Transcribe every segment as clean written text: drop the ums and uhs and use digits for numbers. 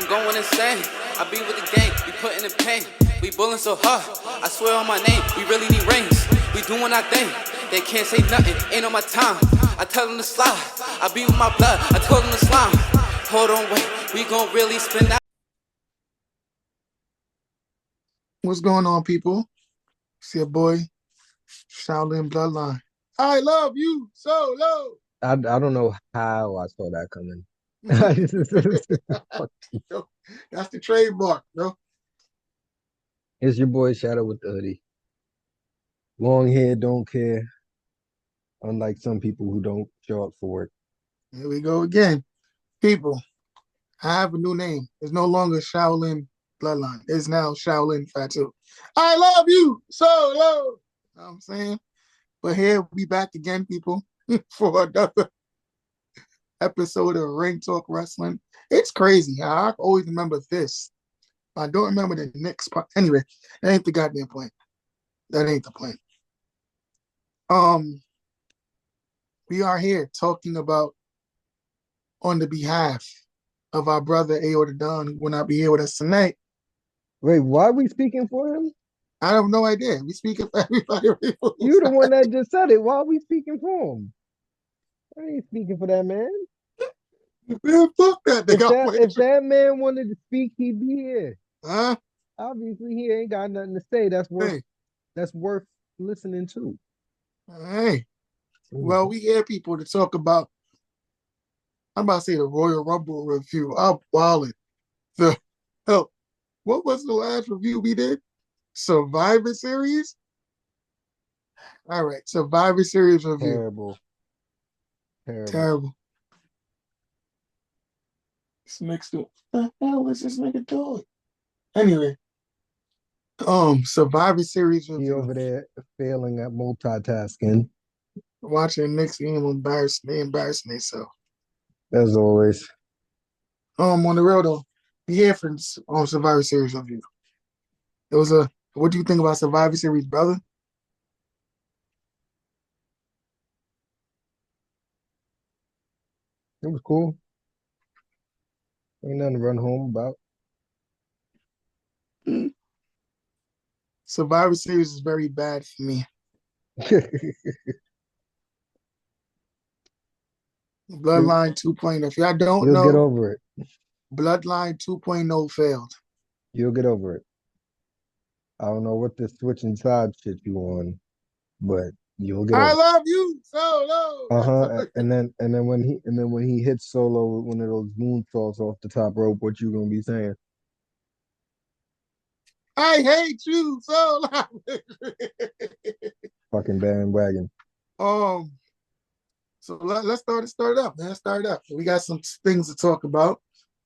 niggas going insane. I be with the gang, we putting in pain. We bullin' so hard, I swear on my name. We really need rings, we doing our thing. They can't say nothing, ain't on my time. I tell them to slide, I be with my blood. I told them to slime. Hold on, wait, we gon' really spin out. What's going on, people? It's your boy, Shaolin Bloodline. I love you so low. I don't know how I saw that coming. That's the trademark, bro. It's your boy Shadow with the hoodie. Long hair, don't care. Unlike some people who don't show up for work. Here we go again. People, I have a new name. It's no longer Shaolin Bloodline. It's now Shaolin Fatu. I love you so low. You know what I'm saying? But here we back again, people, for another episode of Ring Talk Wrestling. It's crazy. I always remember this. I don't remember the next part. Anyway, that ain't the goddamn point. That ain't the point. We are here talking about on the behalf of our brother Ayo the Don, who will not be here with us tonight. Wait, why are we speaking for him? I have no idea. We speaking for everybody. You the one that just said it. Why are we speaking for him? I ain't speaking for that man. Man, fuck that. If that man wanted to speak, he'd be here. Huh? Obviously, he ain't got nothing to say that's worth listening to. Hey. Well, we hear people to talk about, I'm about to say the Royal Rumble review. I'm wilding. What was the last review we did? Survivor Series? All right, Survivor Series review. Terrible. This next to what the hell is this nigga doing? Anyway, Survivor Series review. He over there failing at multitasking. Watching Knicks game embarrassing themselves. As always. On the real though, we here for Survivor Series review. What do you think about Survivor Series, brother? It was cool. Ain't nothing to run home about. Survivor Series is very bad for me. Bloodline 2.0. If y'all don't know, you'll get over it. Bloodline 2.0 failed. You'll get over it. I don't know what this switching side shit you on, but you'll get over it. I love you, Solo. And then when he hits Solo with one of those moonsaults off the top rope, what you gonna be saying? I hate you, Solo. Fucking bandwagon. So let's start it up, man. Let's start it up. We got some things to talk about.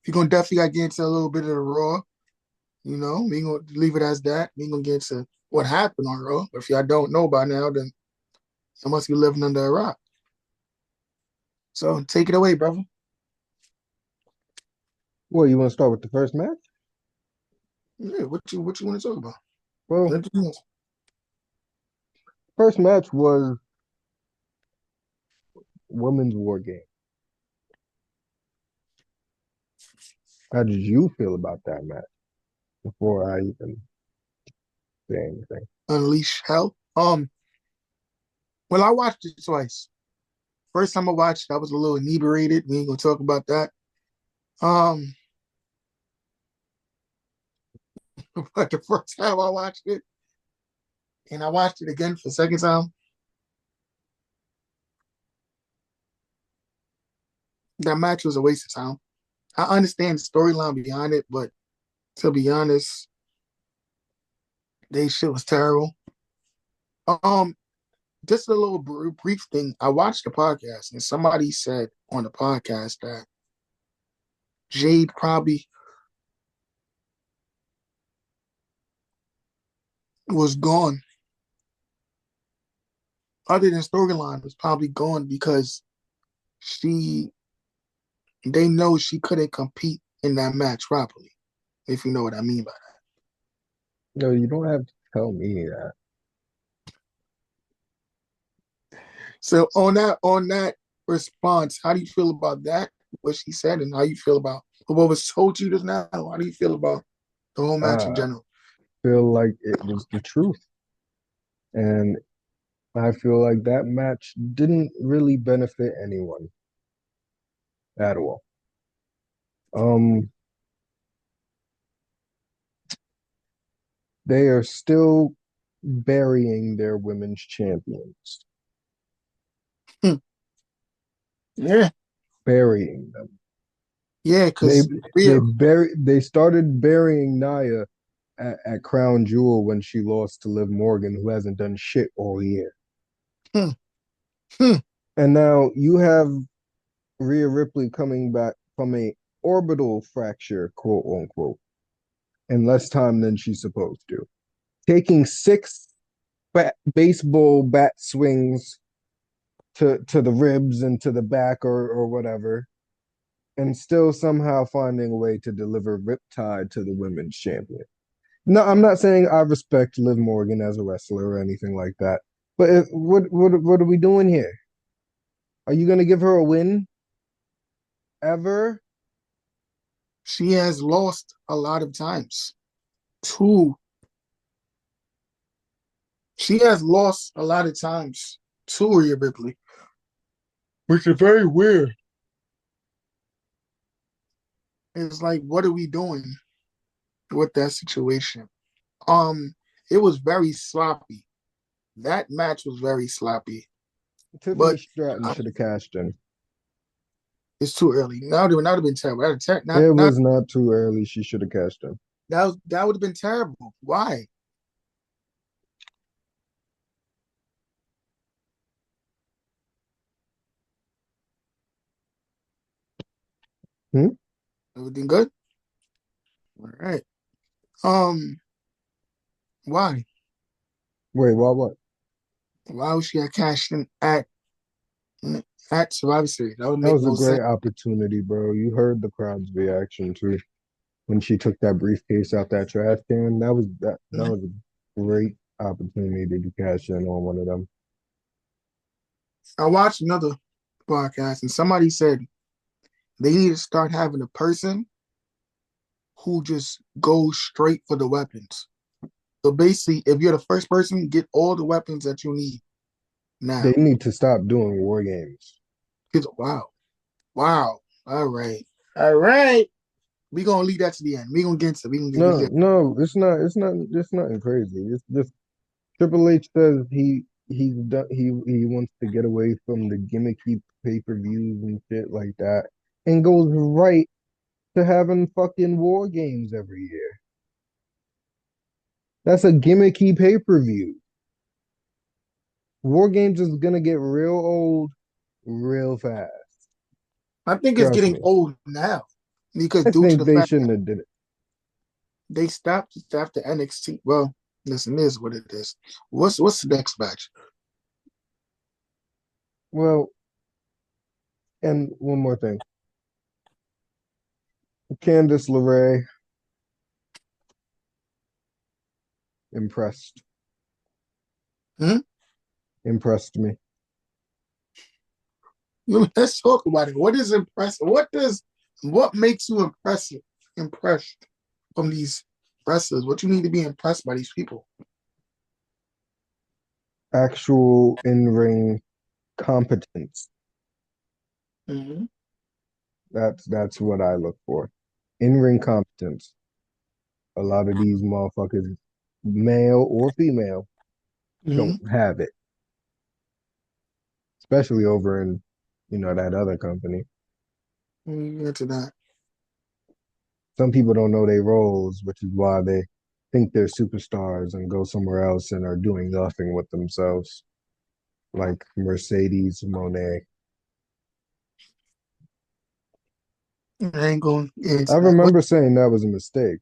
We're gonna definitely get into a little bit of the Raw. You know, we ain't gonna leave it as that. We ain't gonna get into what happened on Raw. But if y'all don't know by now, then you must be living under a rock. So take it away, brother. Well, you want to start with the first match? Yeah, what you want to talk about? Well, first match was Women's War Game. How did you feel about that match before I even say anything? Unleash Hell. Well, I watched it twice. First time I watched it, I was a little inebriated. We ain't gonna talk about that. But the first time I watched it, and I watched it again for the second time, that match was a waste of time. I understand the storyline behind it, but to be honest, they shit was terrible. Just a little brief thing. I watched the podcast, and somebody said on the podcast that Jade probably was gone. Other than storyline, was probably gone because they know she couldn't compete in that match properly, if you know what I mean by that. No, you don't have to tell me that. So on that response, how do you feel about that? What she said, and how you feel about what was told to you just now? How do you feel about the whole match in I general? feel like it was the truth. And I feel like that match didn't really benefit anyone at all. Um, they are still burying their women's champions, Hmm. Yeah, burying them. yeah, They because real. they started burying Nia at Crown Jewel when she lost to Liv Morgan, who hasn't done shit all year. Hmm. Hmm. And now you have Rhea Ripley coming back from a orbital fracture, quote unquote, in less time than she's supposed to. Taking six baseball bat swings to the ribs and to the back or whatever, and still somehow finding a way to deliver Riptide to the women's champion. No, I'm not saying I respect Liv Morgan as a wrestler or anything like that, but what are we doing here? Are you gonna give her a win ever? She has lost a lot of times. Two. She has lost a lot of times to Rhea Ripley, which is very weird. It's like, what are we doing with that situation? Um, it was very sloppy. That match was very sloppy, Tiffany but Stratton should have cashed in. it's too early. Now that would have been terrible. It was not too early. She should have cashed in. That would have been terrible. Why? Hmm? Everything good? All right. Um, why? Wait, what? Why would she have cashed in at Survivor Series? That would That make was a no sense. great opportunity, bro. You heard the crowd's reaction too when she took that briefcase out that trash can. That Mhm. was a great opportunity to cash in on one of them. I watched another podcast and somebody said they need to start having a person who just goes straight for the weapons. So basically, if you're the first person, get all the weapons that you need They now. need to stop doing war games. Because wow, wow. All right, all right. We gonna leave that to the end. We gonna get to. We gonna get. We No, get. no, it's not. It's nothing crazy. It's just Triple H says he's done. He wants to get away from the gimmicky pay-per-views and shit like that, and goes right to having fucking war games every year. That's a gimmicky pay-per-view. War games is gonna get real old real fast. I think it's Trust getting me. old now because I due to think the they fact shouldn't have did it. they stopped after NXT. Well, listen, this is what it is. What's the next match? Well, and one more thing. Candice LeRae impressed. Hmm? Impressed me. Let's talk about it. What is impressive? What makes you impressed from these wrestlers? What you need to be impressed by these people? Actual in-ring competence. Mm-hmm. That's what I look for. In-ring competence. A lot of these motherfuckers, male or female, don't Mm-hmm. have it. Especially over in, that other company. Into that. Some people don't know their roles, which is why they think they're superstars and go somewhere else and are doing nothing with themselves. Like Mercedes Monet. I ain't going I into that. remember saying that was a mistake.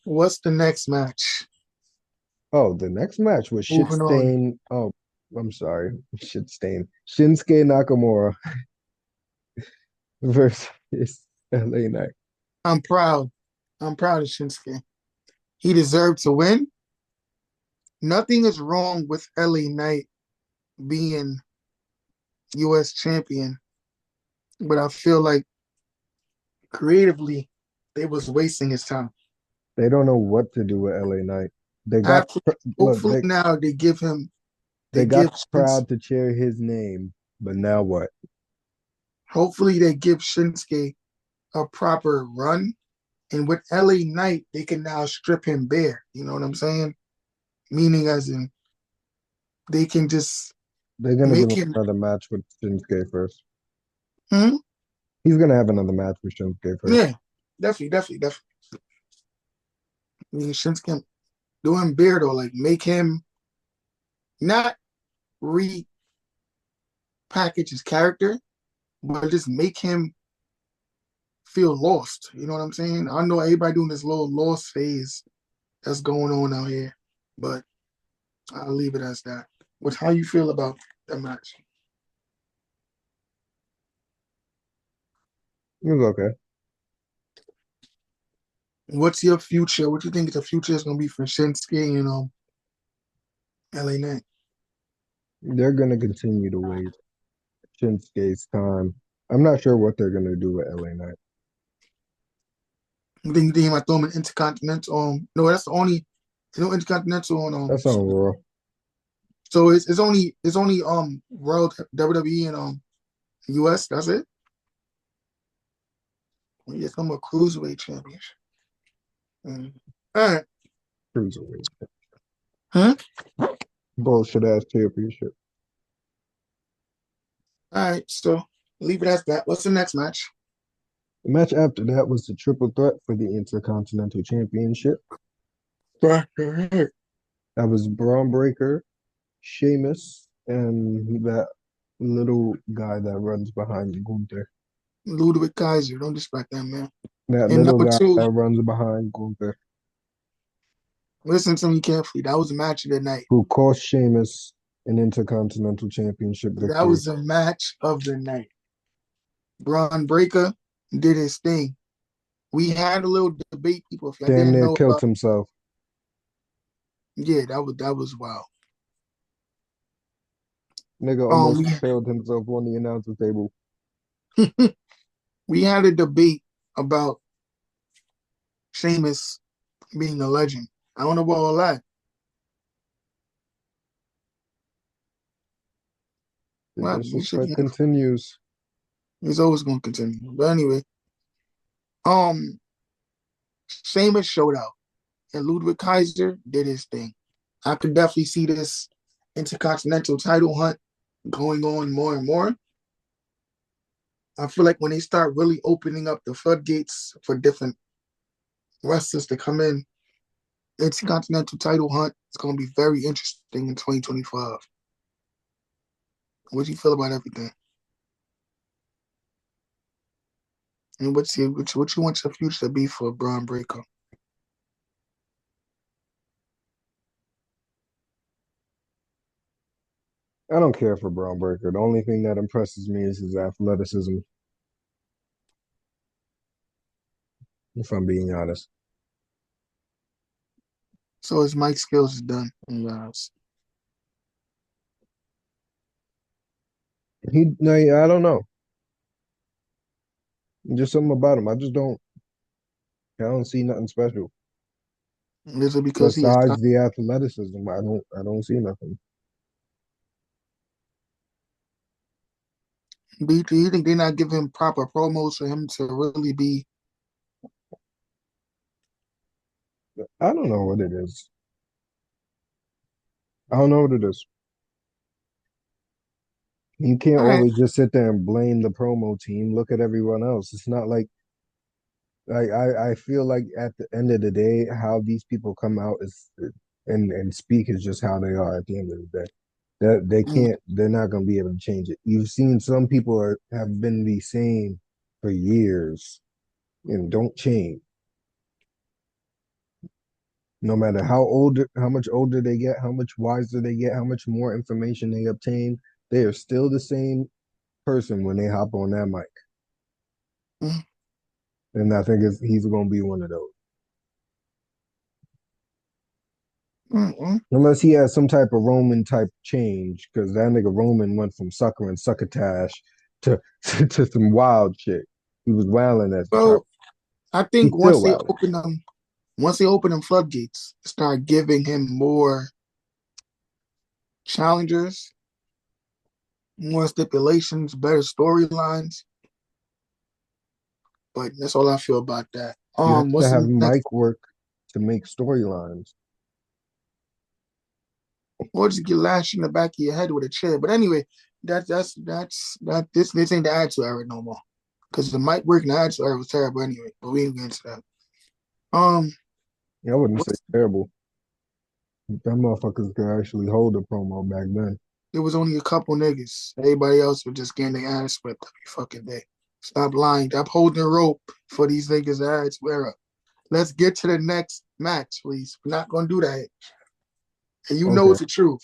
What's the next match? Oh, the next match was Shit Moving on. Stain. Oh, I'm sorry. Shit Stain. Shinsuke Nakamura versus LA Knight. I'm proud. I'm proud of Shinsuke. He deserved to win. Nothing is wrong with LA Knight being US champion, but I feel like creatively, they was wasting his time. They don't know what to do with LA Knight. They got After, look, hopefully now they they got give the crowd to cheer his name, but now what? hopefully they give Shinsuke a proper run. And with LA Knight, they can now strip him bare. You know what I'm saying? Meaning as in they can just They're gonna give make him him another match with Shinsuke first. hmm? He's gonna have another match with Shinsuke first. Yeah, definitely. I mean Shinsuke do him bare though, like make him not repackage his character, but just make him feel lost. You know what I'm saying? I know everybody doing this little lost phase that's going on out here, but I'll leave it as that. What how you feel about that match? It was okay. What's your future? What do you think the future is gonna be for Shinsuke and LA Knight? They're gonna continue to wait Shinsuke's time. I'm not sure what they're gonna do with LA Knight. You think they might throw him an intercontinental? No, that's the only no intercontinental on That's on Raw. So it's only World WWE and US. That's it. We just come a cruiserweight championship. All right. Cruiserweight. Huh? Bullshit ass championship. All right. So leave it as that. What's the next match? The match after that was the triple threat for the Intercontinental Championship. Right. That was Braun Breaker, Sheamus, and that little guy that runs behind Gunther. Ludwig Kaiser. Don't respect that man. That And little number guy two, that runs behind Gunther, listen to me carefully. That was a match of the night. who cost Sheamus an Intercontinental Championship That victory. was a match of the night. Braun Breaker did his thing. We had a little debate, people. If y'all Damn didn't near know killed about, himself. yeah, that was wild. Nigga Um, almost killed himself on the announcer table. we had a debate about Sheamus being a legend. I don't know about all that. The Well, we should. disrespect continues. It's always going to continue. But anyway, um, Sheamus showed out, and Ludwig Kaiser did his thing. I could definitely see this intercontinental title hunt going on more and more. I feel like when they start really opening up the floodgates for different wrestlers to come in, intercontinental title hunt is going to be very interesting in 2025. What do you feel about everything? And what you want your future to be for Braun Breaker? I don't care for Braun Breaker. The only thing that impresses me is his athleticism, if I'm being honest. So his mic skills is done in your eyes. No, I don't know. Just something about him. I don't see nothing special. Is it because he is Besides the athleticism, I don't see nothing. do you think they're not giving him proper promos for him to really be I don't know what it is. I don't know what it is. You can't all right? always just sit there and blame the promo team. Look at everyone else. It's not like I feel like at the end of the day, how these people come out is and speak is just how they are at the end of the day. That they're not gonna be able to change it. You've seen some people have been the same for years and don't change. No matter how much older they get, how much wiser they get, how much more information they obtain, they are still the same person when they hop on that mic. Mm-hmm. And I think he's going to be one of those. Mm-hmm. Unless he has some type of Roman type change, because that nigga Roman went from sucker and succotash to, to some wild shit. He was wilding as a child. Bro, I He's think still wilding. once they open them floodgates, start giving him more challengers, more stipulations, better storylines. But that's all I feel about that. You have to What's have the next? mic work to make storylines. Or just get lashed in the back of your head with a chair. But anyway, this ain't the Attitude Era no more. Because the mic work in the Attitude Era was terrible anyway. But we ain't getting into that. Yeah, I wouldn't say What's terrible. Them motherfuckers could actually hold a promo back then. There was only a couple niggas. Everybody else was just getting their ass whipped every fucking day. Stop lying. Stop holding the rope for these niggas' Attitude Era. Let's get to the next match, please. We're not gonna do that. And you know Okay. it's the truth.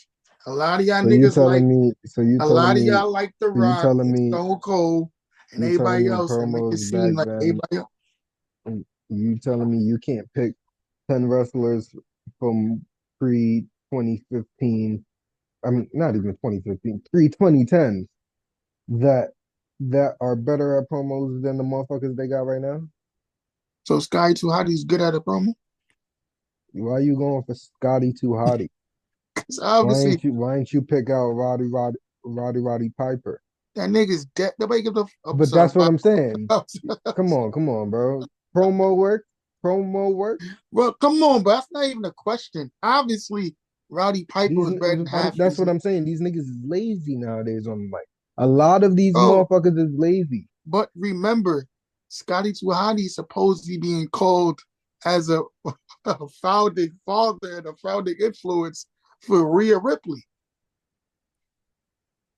A lot of y'all So you niggas like telling me a lot of y'all like The so you Rock telling and me Stone Cold and you telling everybody me else and make it promos back seem like then everybody else. you telling me you can't pick 10 wrestlers from pre 2015, I mean not even 2015, pre 2010 that are better at promos than the motherfuckers they got right now? So Sky Too Hotty's good at a promo. Why are you going for Scotty Too Hotty? Because obviously Why ain't you pick out Roddy Piper? that nigga's dead. Nobody gives a I'm But sorry. that's what I'm saying. Well, Come on, bro. Promo work. come on, but that's not even a question. Obviously, Rowdy Piper These, was better than half that's these what niggas. I'm saying. These niggas is lazy nowadays on the mic. A lot of these Oh, motherfuckers is lazy. but remember, Scotty Too Hotty is supposedly being called as a founding father and a founding influence for Rhea Ripley.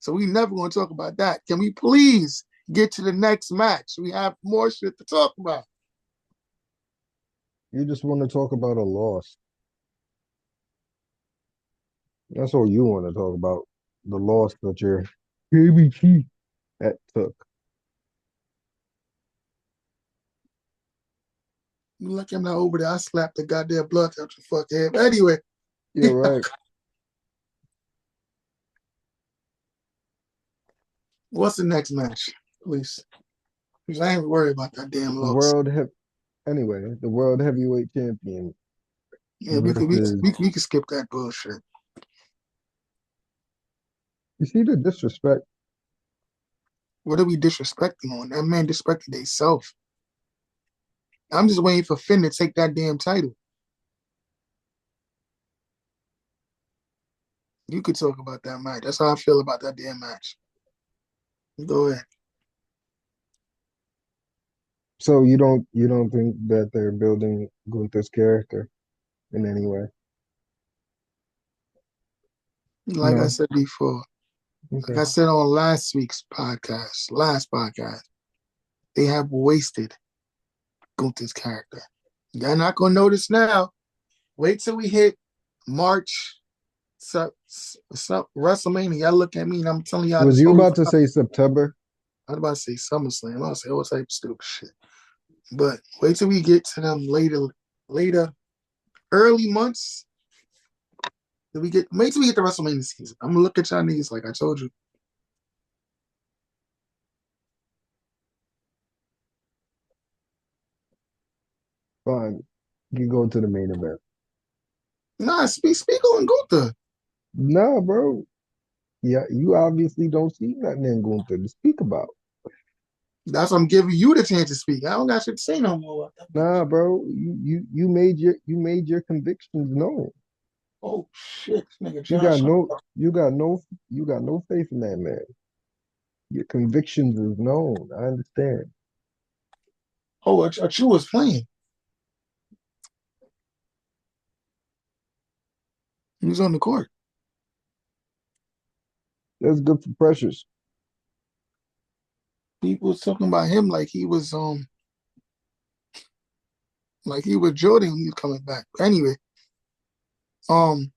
So we never going to talk about that. Can we please get to the next match? We have more shit to talk about. You just want to talk about a loss. That's all you want to talk about. The loss that your baby Keith that took. You lucky I'm not over there. I slapped the goddamn blood out your fucking head. But anyway, You're right. what's the next match, please? Because I ain't worried about that damn The loss. world have anyway, the world heavyweight champion Yeah, versus we could skip that bullshit. you see the disrespect. What are we disrespecting on? That man disrespected himself. I'm just waiting for Finn to take that damn title. You could talk about that match. That's how I feel about that damn match. Go ahead. So you don't think that they're building Gunther's character in any way? Like I No. said before, like Okay. I said on last podcast, they have wasted Gunther's character. You're not gonna notice now. Wait till we hit March, WrestleMania. Y'all look at me and I'm telling y'all Was this you whole. about to say September? I was about to say SummerSlam. I was about to say all type of stupid shit. But wait till we get to them later, early months. Wait till we get the WrestleMania season. I'm gonna look at y'all niggas like I told you. Fine. You go to the main event. Nah, speak on Gunther. Nah, bro. Yeah, you obviously don't see nothing in Gunther to speak about. That's what I'm giving you the chance to speak. I don't got shit to say no more. Nah, bro. You made your convictions known. Oh shit, this nigga You Josh. got no faith in that man. Your convictions is known. I understand. Oh, Achu was playing. He was on the court. That's good for Precious. People was talking about him like he was Jordan when he was coming back. Anyway, um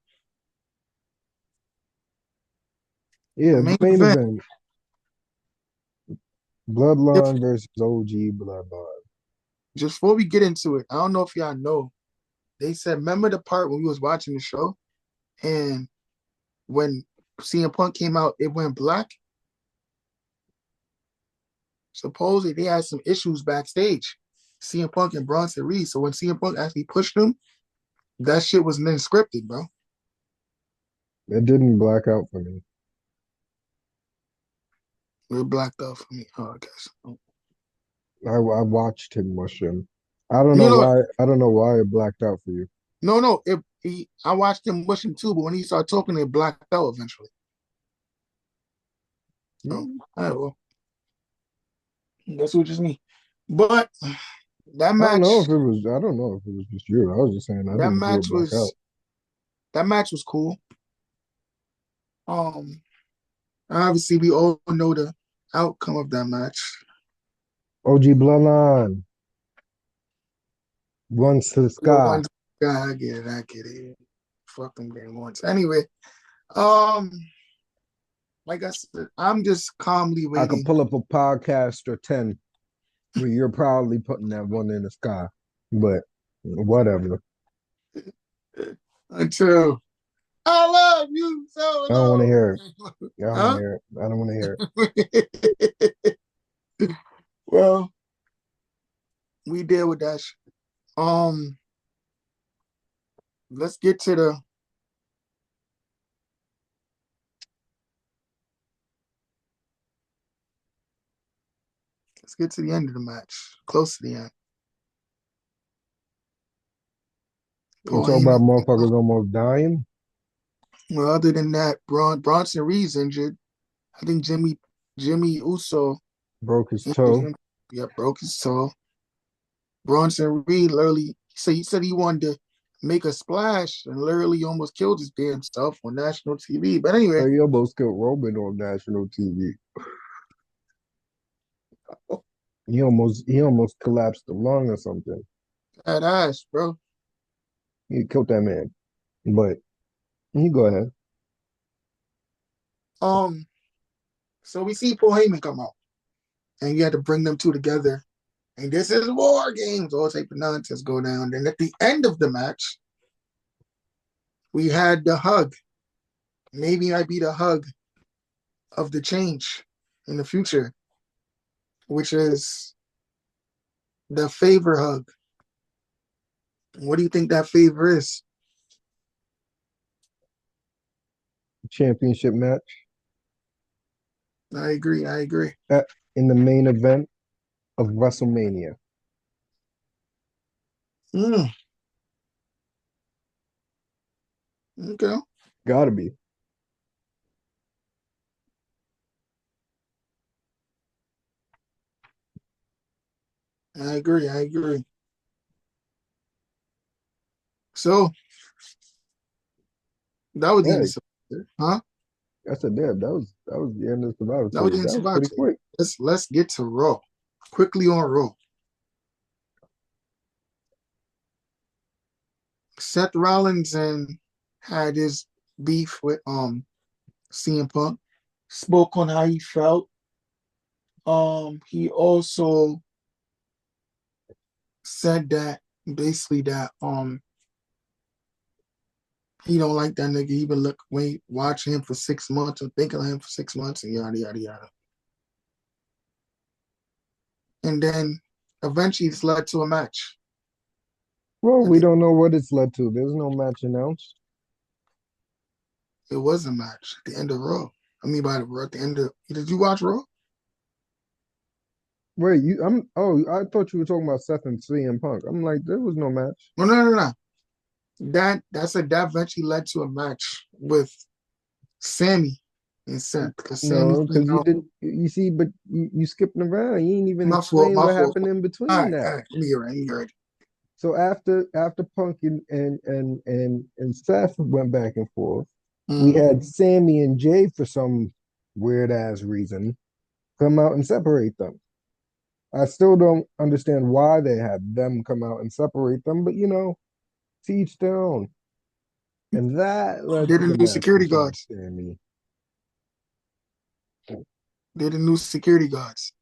the Yeah, the main main event, event. Bloodline versus OG Bloodline. just before we get into it, I don't know if y'all know, they said, remember the part when we was watching the show and when CM Punk came out, it went black? supposedly they had some issues backstage. CM Punk and Bronson Reed. So when CM Punk actually pushed them, that shit wasn't then scripted, bro. It didn't black out for me. It blacked out for me. Oh, I guess. I watched him mush him. I don't You know know what? why. I don't know why it blacked out for you. No. I watched him mush him too, but when he started talking, it blacked out eventually. So, all right, well, that's what just me. But that I don't know match, if it was. I don't know if it was just you. I was just saying I that didn't see it match black out. was that match was cool. Um, obviously we all know the outcome of that match. OG Bloodline runs to the The sky. one guy, I get it. Fuck them game once. Anyway, um, like I said, I'm just calmly I could waiting. pull up a podcast or 10 where you're proudly putting that one in the sky. But whatever. Until I love you so I don't want to long. hear it. I don't want to Huh? hear it. I don't want to hear it. Well, we deal with that. Let's get to the end of the match. Close to the end. You Paul talk about Heyman. motherfuckers almost dying. Well, other than that, Bronson Reed's injured. I think Jimmy Uso Broke his injured toe. him. Yeah, broke his toe. Bronson Reed literally he said he wanted to make a splash and literally almost killed his damn self on national TV. But anyway, He almost killed Roman on national TV. He almost collapsed the lung or something. that ass, bro. He killed that man. But you go ahead. So we see Paul Heyman come out, and you had to bring them two together. And this is War Games. All type of nonsense go down. And at the end of the match, we had the hug. Maybe it might be the hug of the change in the future, which is the favor hug. What do you think that favor is? Championship match I agree. in the main event of WrestleMania. Mm, okay. Gotta be. I agree. So that was the end Hey, of Survivor. Huh? I said, damn, that was the end of Survivor That was the Series. end of That was Survivor. pretty quick. Let's get to Raw. Quickly on Raw. Seth Rollins and had his beef with CM Punk. Spoke on how he felt. He also said that basically that he don't like that nigga. He been watching him for 6 months or thinking of him for 6 months and yada yada yada. And then eventually it's led to a match. Well, And we don't know what it's led to. There's no match announced. it was a match at the end of Raw. I mean by the Raw at the end of did you watch Raw? Wait, I thought you were talking about Seth and CM Punk. I'm like, there was no match. No. That eventually led to a match with Sammy and Seth because Sammy No, came because you out. didn't. You see, but you skipping around. You ain't even My fault, explain my what fault. happened in All between right. that. Let me get right. So after Punk and Seth went back and forth, we had Sammy and Jay for some weird ass reason come out and separate them. I still don't understand why they had them come out and separate them, but to each their own. And that led They're to the the new match security between guards. Sammy. They're the new security guards.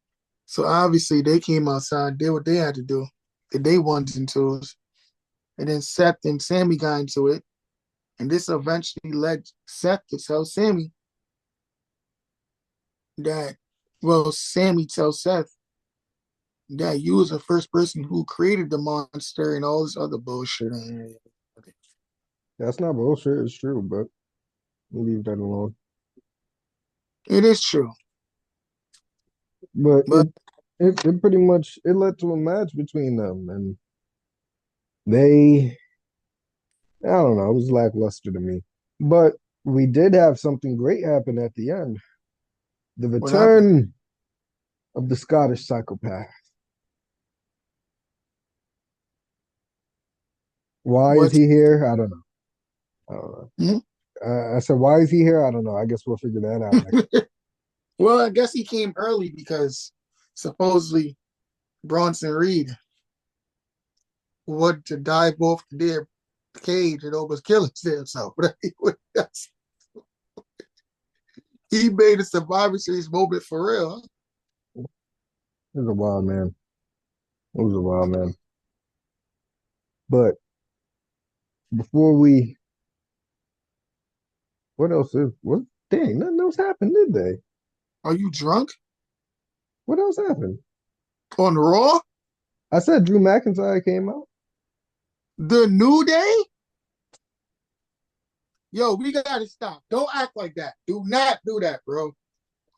So obviously they came outside, did what they had to do, the day ones and twos. And then Seth and Sammy got into it. And this eventually led Seth to tell Sammy that, Sammy tells Seth that you was the first person who created the monster and all this other bullshit. That's not bullshit. It's true, but we'll leave that alone. It is true, But but it pretty much it led to a match between them, and they I don't know, it was lackluster to me. But we did have something great happen at the end. The what happened? return of the Scottish psychopath. Why is What? he here? I don't know. I don't know. Hmm? I said, why is he here? I don't know. I guess we'll figure that out next. Well, I guess he came early because supposedly Bronson Reed wanted to dive off the damn cage and almost kill himself. He made a Survivor Series moment for real. Huh? It was a wild man. It was a wild man. But before we, what else is, what, dang, nothing else happened, did they? Are you drunk What else happened? on Raw? I said Drew McIntyre came out. The New Day? Yo, we gotta stop. Don't act like that. Do not do that, bro.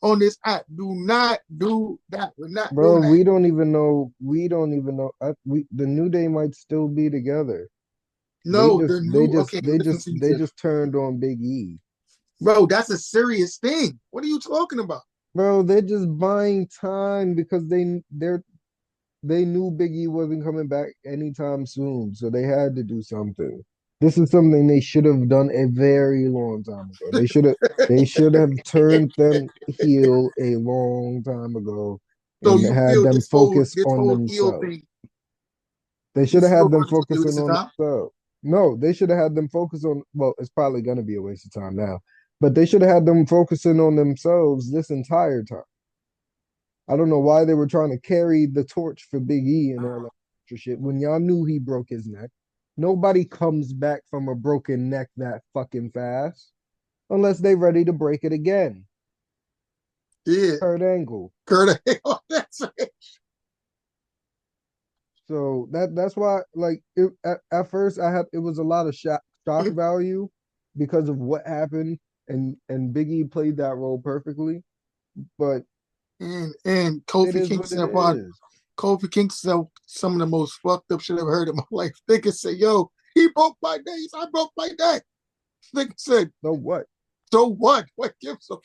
On this app, do not do that. We're not Bro, doing that. we don't even know. We don't even know. The New Day might still be together. They No, just, the they new. just, Okay, they listen just, to me, they Tiff. just turned on Big E. Bro, that's a serious thing. What are you talking about? Bro, they're just buying time because they knew Big E wasn't coming back anytime soon, so they had to do something. This is something they should have done a very long time ago. They should have turned them heel a long time ago So and you had feel them this whole focus this on whole heel themselves. thing? They You should have feel had them Ron's gonna be a focusing waste of on time? themselves. No, they should have had them focus on, well, it's probably going to be a waste of time now, but they should have had them focusing on themselves this entire time. I don't know why they were trying to carry the torch for Big E and all that extra shit when y'all knew he broke his neck. Nobody comes back from a broken neck that fucking fast unless they ready to break it again. Yeah, Kurt Angle. Kurt. That's it. So that's why like at first I had it was a lot of shock value because of what happened and Big E played that role perfectly. But And it Kofi is what it Kingston part. is. Kofi Kingston, some of the most fucked up shit I've heard in my life. Nigga said, "Yo, he broke my days. I broke my neck." Nigga said, So what? "So what? What gives a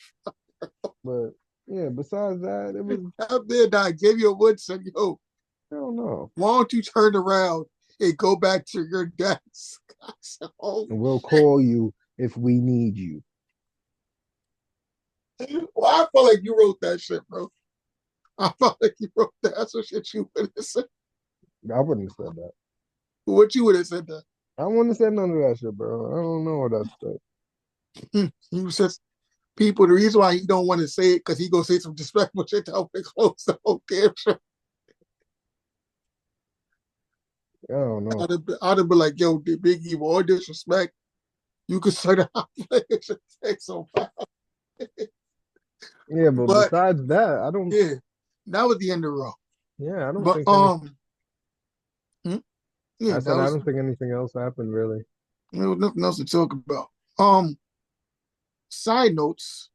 But yeah, besides that, it was out there?" I gave you a wood. Said, "Yo, I don't know. why don't you turn around and go back to your desk?" I said, "Oh, And we'll call you if we need you. well, I felt like you wrote that shit, bro. I felt like you wrote that. That's what shit you would have said. I wouldn't have said that. What you would have said that. I wouldn't have said none of that shit, bro. I don't know what I said. You said people. The reason why he don't want to say it because he gonna say some disrespectful shit to help it close the whole damn show. I don't know. I'd have been like, "Yo, Big E, with all disrespect, you could say that it should take so far." Yeah, but But besides that, I don't. yeah, that was the end of the row. Yeah, I don't But think any. hmm, I yeah, that said I was don't think anything else happened really. there was nothing else to talk about. Um, side notes: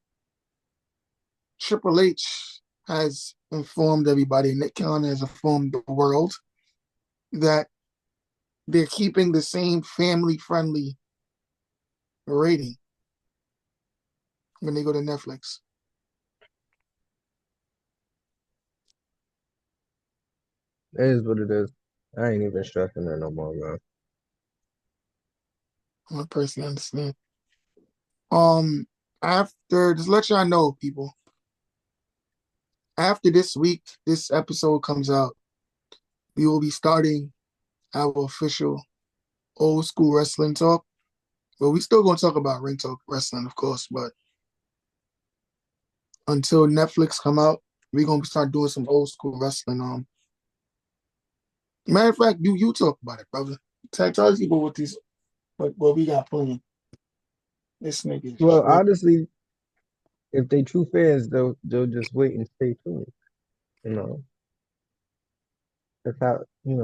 Triple H has informed everybody, Nick Khan has informed the world that they're keeping the same family-friendly rating when they go to Netflix. It is what it is. I ain't even stressing it no more, man. I personally understand. Um, after just let y'all know, people. After this week, this episode comes out, we will be starting our official old school wrestling talk. Well, we still gonna talk about ring talk wrestling, of course, but until Netflix come out, we're gonna start doing some old school wrestling. Matter of fact, you talk about it, brother. Tell people what we got playing. This nigga is Well, true. honestly, if they true fans, they'll just wait and stay tuned. You know, That's how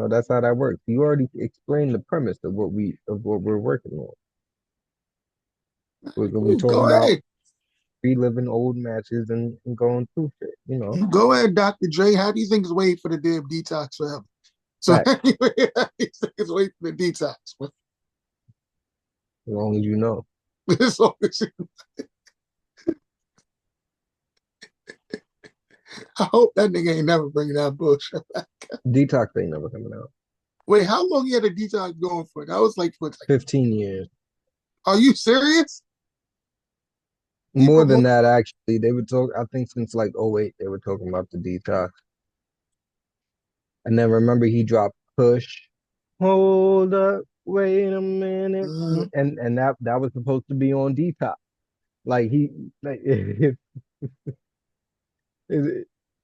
that's how that works. You already explained the premise of what we're working on. We're gonna be talking Go about ahead. reliving old matches and going through shit. Go ahead, Dr. Dre. How do you think it's waiting for the damn detox forever? So Fact, anyway, how do you think it's waiting for the detox? as long as you know. As long as you- I hope that nigga ain't never bringing that bullshit back. Detox ain't never coming out. Wait, how long you had a detox going for? That was like for 15 years. are you serious? He More than promote that, actually. They would talk, I think since like '08, they were talking about the detox. And then remember he dropped Push. Hold up, wait a minute. Mhm. And that was supposed to be on detox. Like he like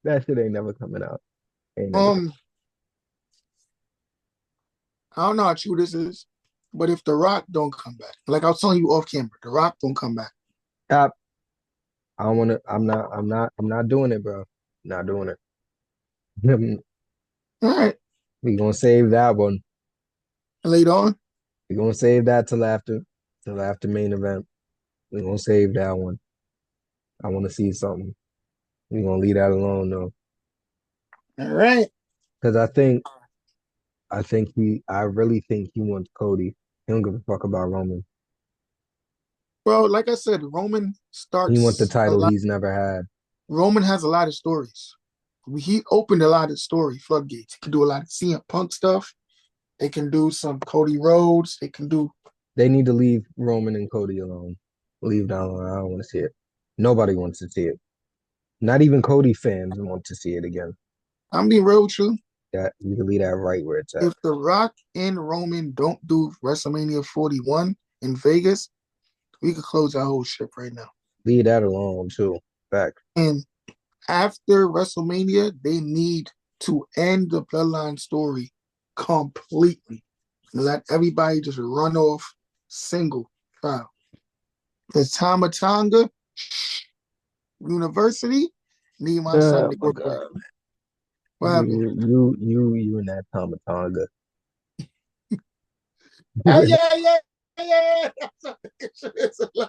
that shit ain't never coming out. Ain't never coming. um I don't know how true this is, but if The Rock don't come back, like I was telling you off camera, The Rock don't come back. Stop. I don't wanna I'm not doing it, bro. Not doing it. All right. We gonna save that one. And later on. We gonna save that till after main event. We gonna save that one. I wanna see something. We gonna leave that alone though. All right. Because I really think he wants Cody. He don't give a fuck about Roman. Bro, like I said, Roman He wants the starts a title lot. he's never had. Roman has a lot of stories. He opened a lot of story floodgates. He can do a lot of CM Punk stuff. They can do some Cody Rhodes. They can do. They need to leave Roman and Cody alone. Leave that alone. I don't want to see it. Nobody wants to see it. Not even Cody fans want to see it again. I'm being real with you. That you can leave that right where it's at. If The Rock and Roman don't do WrestleMania 41 in Vegas, we could close our whole ship right now. Leave that alone too. Fact. And after WrestleMania, they need to end the Bloodline story completely and let everybody just run off single file. The Tama Tonga University need my son Oh to my go back. god. What happened? You and that Tomatonga. Oh, yeah. It's a lie.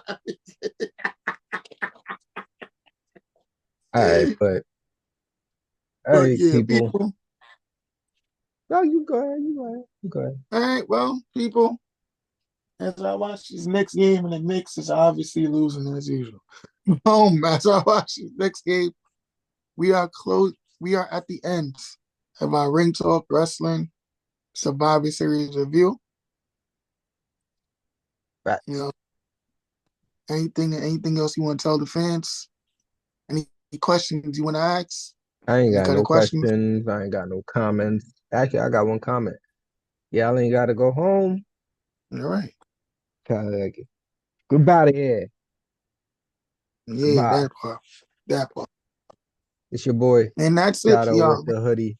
All right, but all But right, yeah, people. people. No, you go ahead. You go ahead. All right, well, people, as I watch this next game, and the Knicks is obviously losing as usual. As I watch this next game, we are close. We are at the end of our Ring Talk Wrestling Survivor Series review. Right. You know, anything else you want to tell the fans? Any questions you want to ask? I ain't Any got kind of no questions? questions. I ain't got no comments. Actually, I got one comment. Y'all ain't got to go home. All right. Like, goodbye to here. Yeah, Goodbye. that part. That part. It's your boy, And that's it, Shadow with y'all. the hoodie.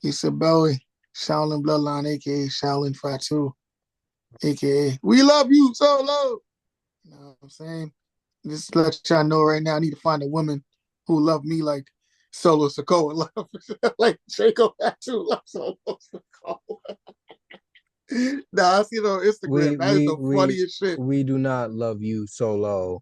It's your boy, Shaolin Bloodline, aka Shaolin Fatu, aka We Love You Solo. You know what I'm saying? Just to let y'all know right now, I need to find a woman who love me like Solo Sokoa love, like Jacob Fatu love Solo Sokoa. Nah, I see it on Instagram. We That is we the we funniest shit. we do not love you solo.